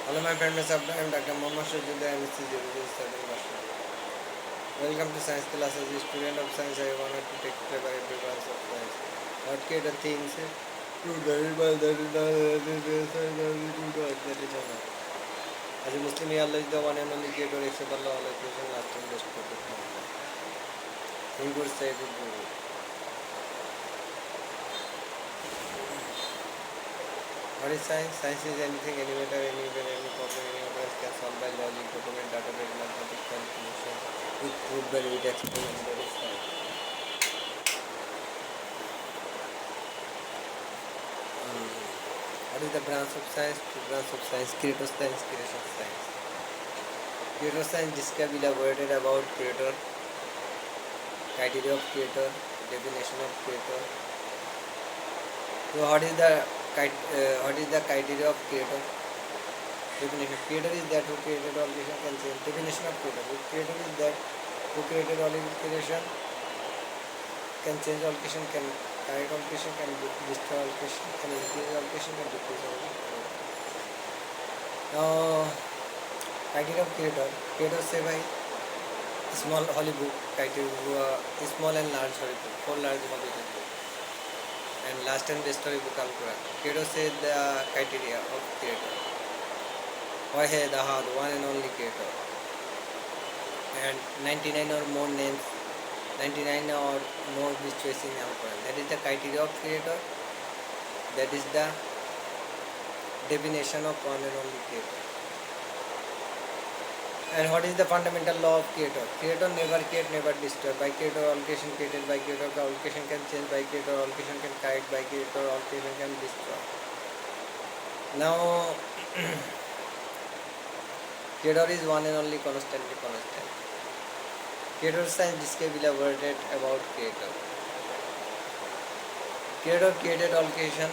Hello my friend, I am Dr. Mohammad Shajid, MSCOO7. Welcome to science class. As a student of science, I wanted to take favorite details of science. What kind of things to derive that is not. As a Muslim, Allah is the one and only creator except Allah, all creation last and best protector. In good side is good. What is science? Science is anything, any matter, anywhere, any problem, any occurrence can solve by logic, document, database, mathematics, calculation, with proof, with experiment. That is science. What is the branch of science? Two branch of science: creator science, creation science. Creator science describes elaborated about creator, criteria of creator, definition of creator. So what is the criteria of creator? Definition: creator is that who created all creation can change. Definition of creator: creator is that who created all creation can change all creation, can create all creation, can destroy all creation, can increase all creation, can decrease all creation. Now, criteria of creator. Creator say by small holy book, criteria small and large holy book, 4 large holy book, and last and best holy book Al Quran. Creator say the criteria of creator. Wahid Ahad, one and only creator, and 99 or more names, 99 or more choices in Al Quran. That is the criteria of creator. That is the definition of one and only creator. And what is the fundamental law of creator? Creator never create, never destroy. By creator all creation created, by creator all creation can change, by creator all creation can create, by creator all creation can destroy. Now creator is one and only constantly constant. Creator science describes elaborated about creator. Creator created all creation,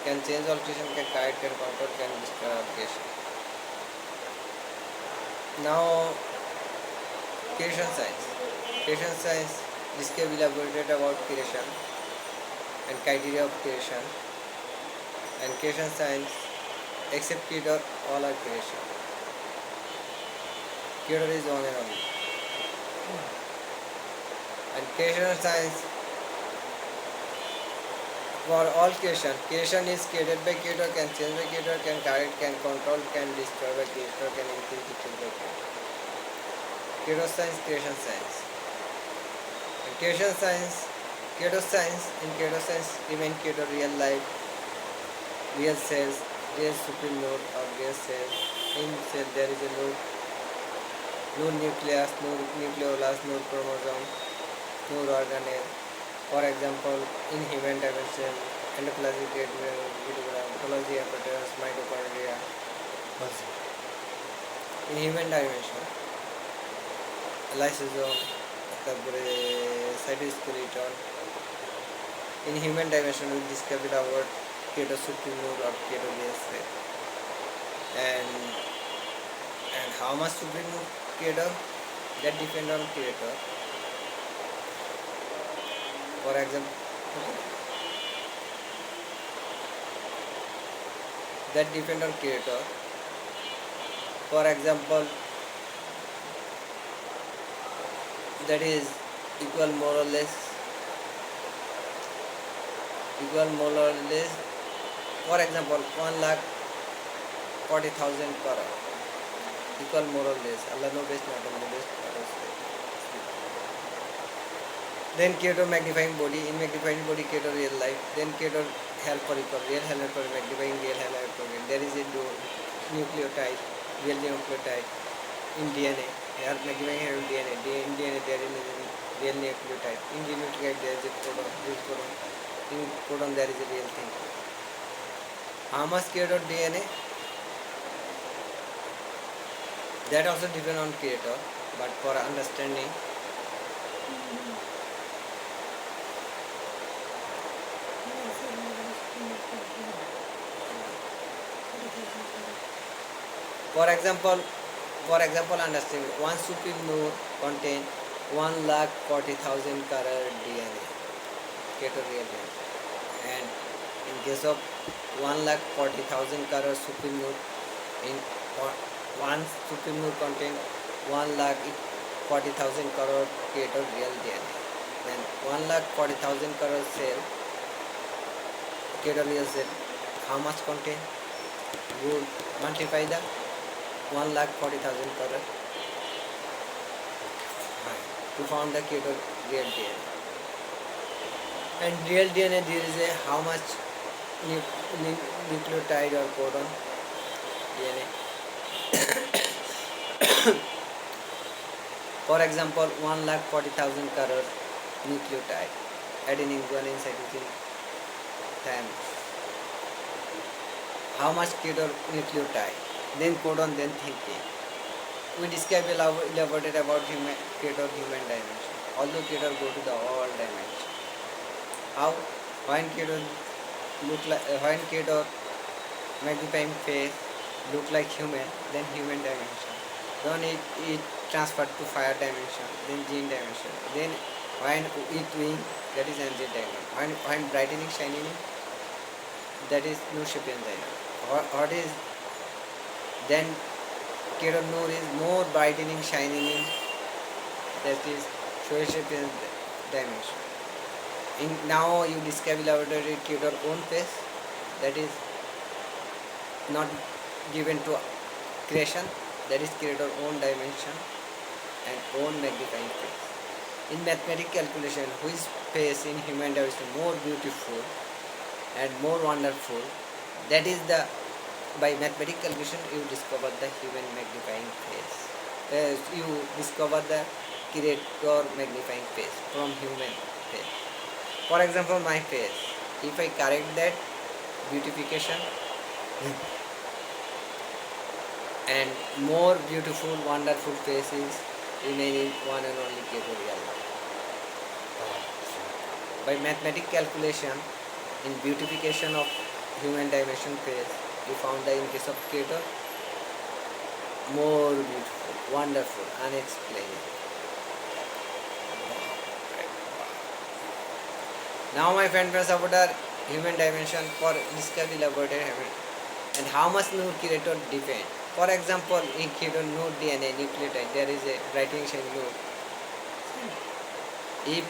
can change all creation, can create, can control, can destroy all creation. Now creation science. Creation science describes elaborated about creation and criteria of creation, and creation science except creator all are creation. Creator is one and only. And creation science for all creation. Creation is created by creator, can change by creator, can guide, can control, can destroy by creator, can increase, decrease by creator. Creator science, creation science. And creation science, creator science, in creator science remain creator real life, real cells, real supreme node or real cells. In cell there is a node, no nucleus, no nucleolus, no chromosome, no organelle. For example, in human dimension, endoplasmic reticulum, Golgi apparatus, mitochondria. In human dimension, lysosome, cytoskeleton. In human dimension, we discovered our creator supreme node or creator cell. And how much supreme node creator? That depend on creator. For example, that depend on creator. For example, that is equal more or less. For example, 1,40,000 crore. Equal more or less. Allah knows best, not only best. Then creator magnifying body, in magnifying body creator real life, then creator help for equal, real help for magnifying real help for real. There is a nucleotide, real nucleotide in DNA, help magnifying here in DNA, in DNA there is a real nucleotide, in the nucleotide there is a codon, in codon there is a real thing. How much creator DNA? That also depend on creator, but for understanding, for example, understanding one supreme node contain 1,40,000 crore DNA, creator real DNA, and in case of 1,40,000 crore supreme node, In one supreme node contain 1,40,000 crore creator real DNA. Then 1,40,000 crore cell creator real cell. How much contain? You multiply the 1,40,000 crore to found the creator real DNA. And real DNA there is a how much nucleotide or codon DNA. For example, 1,40,000 crore nucleotide, adenine, guanine, cytosine, thymine. How much nucleotide? Then codon, then thinking. We describe elaborated about human dimension. Although creator go to the all dimension. How? When creator when creator magnifying face look like human, then human dimension. Then it transferred to fire dimension, then gene dimension. Then when it wing, that is angel dimension. When brightening, shining, that is no sapien dimension. What is then creator no is more brightening, shining in, that is Sohel sapien dimension. Now you describe elaborated creator own face, that is not given to creation, that is creator own dimension and own magnifying face. In mathematical calculation, which face in human dimension more beautiful and more wonderful, that is the by mathematical calculation you discover the human magnifying face. You discover the creator magnifying face from human face. For example, my face, if I correct that beautification and more beautiful, wonderful faces remaining one and only creator real life. By mathematical calculation, in beautification of human dimension face, you found that in case of creator, more beautiful, wonderful, unexplainable. Now my friend about our human dimension for discovery laboratory heaven and how much new creator depend. For example, in creator node DNA nucleotide, there is a writing chain node. If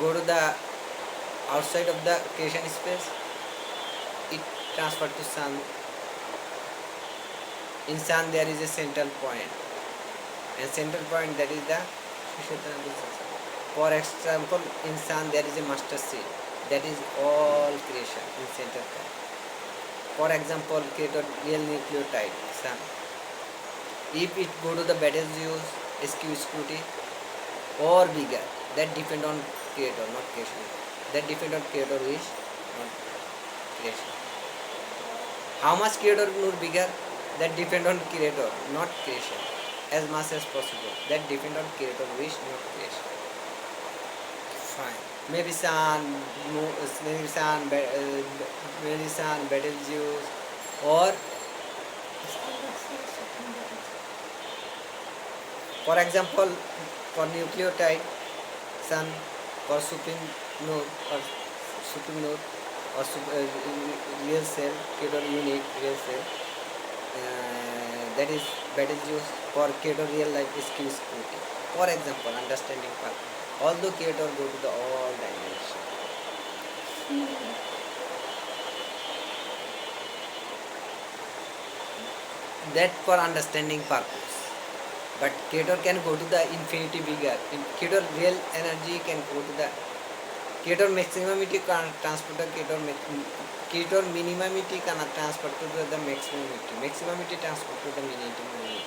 go to the outside of the creation space, it transfer to sun. In sun there is a central point, and central point that is the for example in sun there is a master seed, that is all creation in central point. For example, creator real nucleotide sun. If it go to the better use SQ or bigger, that depend on creator, not creation. That depend on creator wish, not creation. How much creator more bigger? That depend on creator, not creation. As much as possible. That depend on creator wish, not creation. Fine. Maybe sun, Betelgeuse, or for example, for nucleotide, sun, for supreme node or real cell, creator unit, real cell, that is Betelgeuse. For creator real life is Q-scrutiny. For example, understanding part. Although creator go to the all dimension. That for understanding purpose. But creator can go to the infinity bigger. Creator real energy can go to the creator maximumity can transport the creator minimumity cannot transport to the maximumity. Maximumity transport to the minimumity.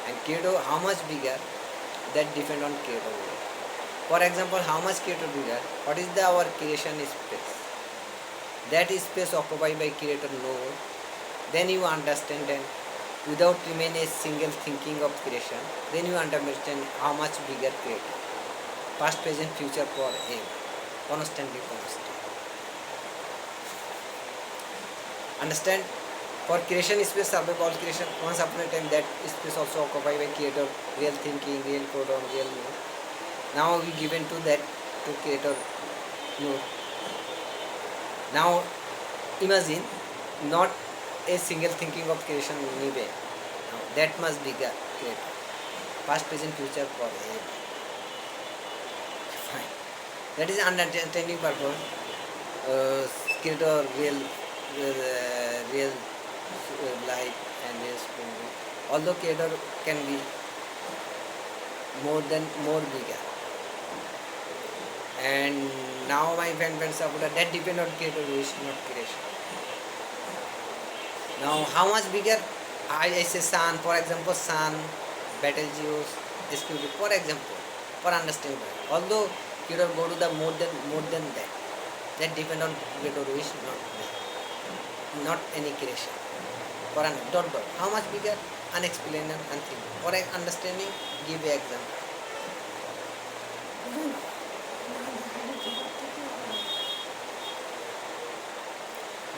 And creator how much bigger, that depend on creator. For example, how much creator bigger? What is the our creation space? That space occupied by creator node. Then you understand, and without remain a single thinking of creation, then you understand how much bigger creator. Past, present, future for him. Constantly constant. Understand? For creation space, survey all creation, once upon a time that space also occupied by creator, real thinking, real codon, real node. Now we given to that to creator node. Now imagine not a single thinking of creation নিবে, now that must be the creator, past present future forever. Fine, that is understanding purpose. Creator real life and real story, although creator can be more bigger. And now my friends supporter, that depend on creator wish, not creation. Now how much bigger? I say sun, for example, sun, Betelgeuse, SQD, for example, for understanding. Although creator go to the more than that. That depend on creator wish, not any creation. For an dot. How much bigger? Unexplained and unthinkable. For understanding, give an example.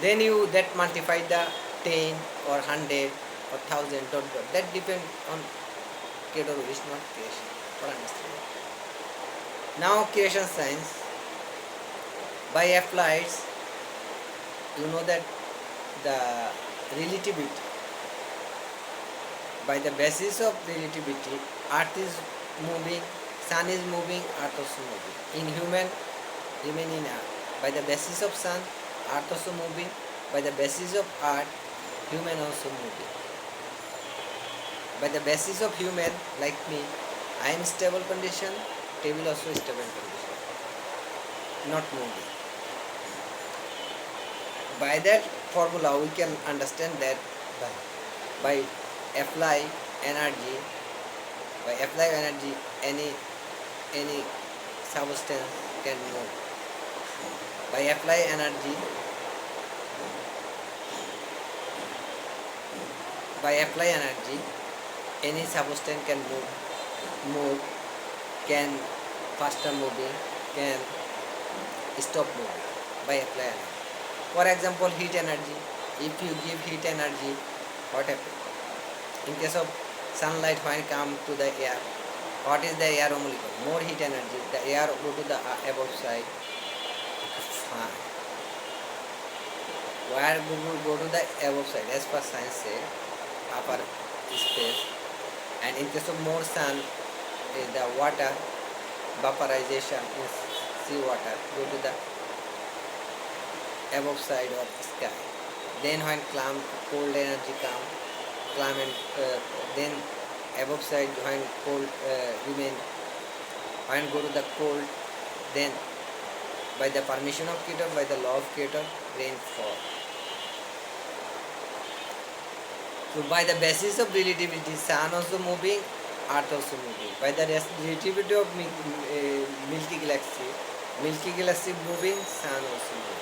Then you that multiply the 10 or 100 or 1000 dot. That depend on creator wish, not creation. For understanding. Now creation science. By applied, you know that the relativity, by the basis of relativity, earth is moving, sun is moving, earth also moving. In human, remain in earth. By the basis of sun, earth also moving. By the basis of earth, human also moving. By the basis of human, like me, I am stable condition, table also stable condition, not moving. By that formula we can understand that by apply energy, any substance can move. By apply energy, any substance can move, can faster moving, can stop moving by apply energy. For example, heat energy. If you give heat energy, what happens? In case of sunlight, when come to the air, what is the air molecule? More heat energy. The air go to the above side. Fine. Where go to the above side? As per science say, upper space. And in case of more sun, the water vaporization is sea water go to the above side of the sky. Then when cold energy come, climate, then above side when cold remain, when go to the cold, then by the permission of creator, by the law of creator, rain fall. So by the basis of relativity, sun also moving, earth also moving. By the relativity of Milky Galaxy moving, sun also moving.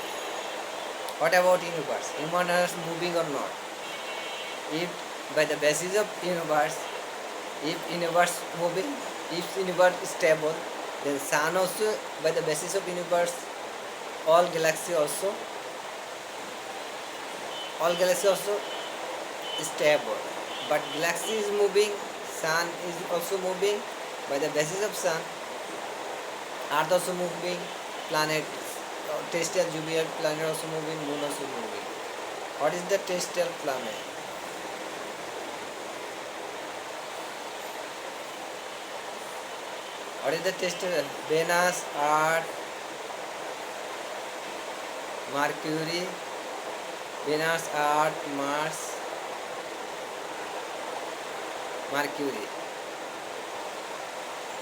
What about universe? Universe moving or not? If by the basis of universe, if universe moving, if universe is stable, then sun also by the basis of universe, all galaxy also stable. But galaxy is moving, sun is also moving. By the basis of sun, earth also moving, planet, terrestrial Jupiter planet also moving, moon also moving. What is the terrestrial planet? What is the terrestrial? Venus, Earth, Mercury, Venus, Earth, Mars, Mercury.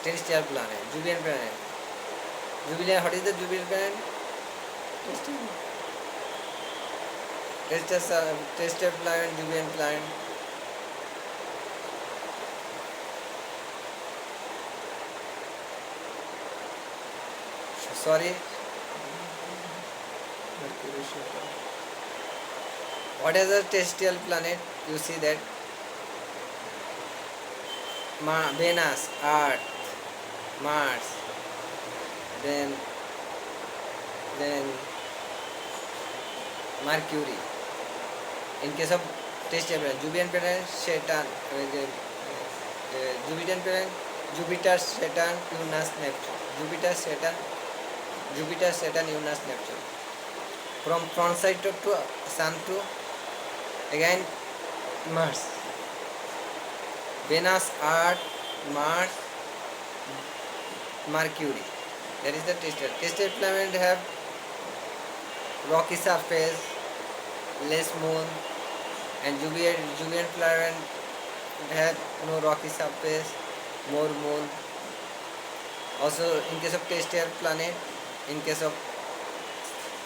Terrestrial planet, Jupiter planet. Jupiter, what is the Jupiter planet? Terrestrial planet, Jupiter planet. Sorry. What is the terrestrial planet? You see that Venus, Earth, Mars, then Mercury. In case of terrestrial planet, Jupiter planet, Saturn, Jupiter planet, Jupiter, Saturn, Uranus, Neptune. Jupiter, Saturn, Uranus, Neptune. From front side to sun to Again, Mars. Venus, Earth, Mars, Mercury. That is the tested. Tested planet have rocky surface, less moon, and Julian planet have no rocky surface, more moon. Also, in case of tested planet, in case of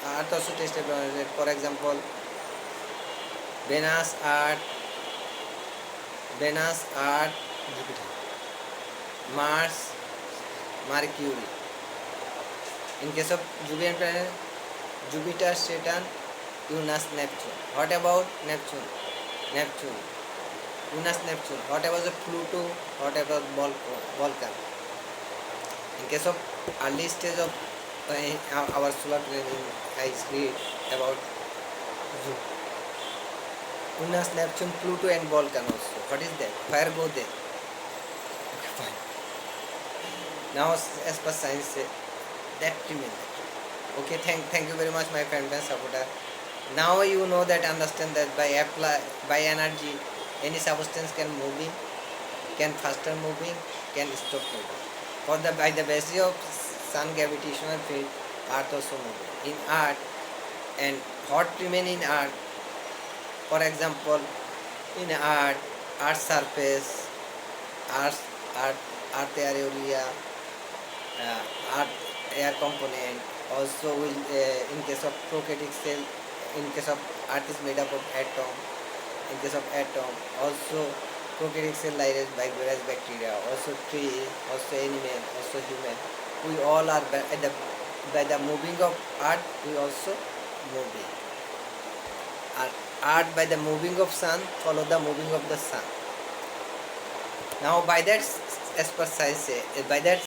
Earth also tested planet. For example, Venus, Earth, Venus, Earth, Jupiter, Mars, Mercury. In case of Julian planet, Jupiter, Saturn, Uranus, Neptune. What about Neptune? Neptune. Uranus, Neptune. What about the Pluto? What about Vulcan? In case of early stage of our solar planning, I read about Uranus, Neptune, Pluto, and Vulcan also. What is that? Fire go there. Okay, fine. Now, as per science, that remains. Okay, thank you very much, my friend and supporter. Now you know that, understand that by energy, any substance can moving, can faster moving, can stop moving. By the basis of sun gravitational field, Earth also moving. In Earth, and hot remain in Earth. For example, in Earth surface, Earth area, Earth air component. Also, will in case of prokaryotic cell, in case of Earth is made up of atom. In case of atom, also prokaryotic cell like virus, bacteria, also tree, also animal, also human. We all are by the moving of Earth. We also moving. Earth by the moving of sun follow the moving of the sun. Now by that, as per science, by that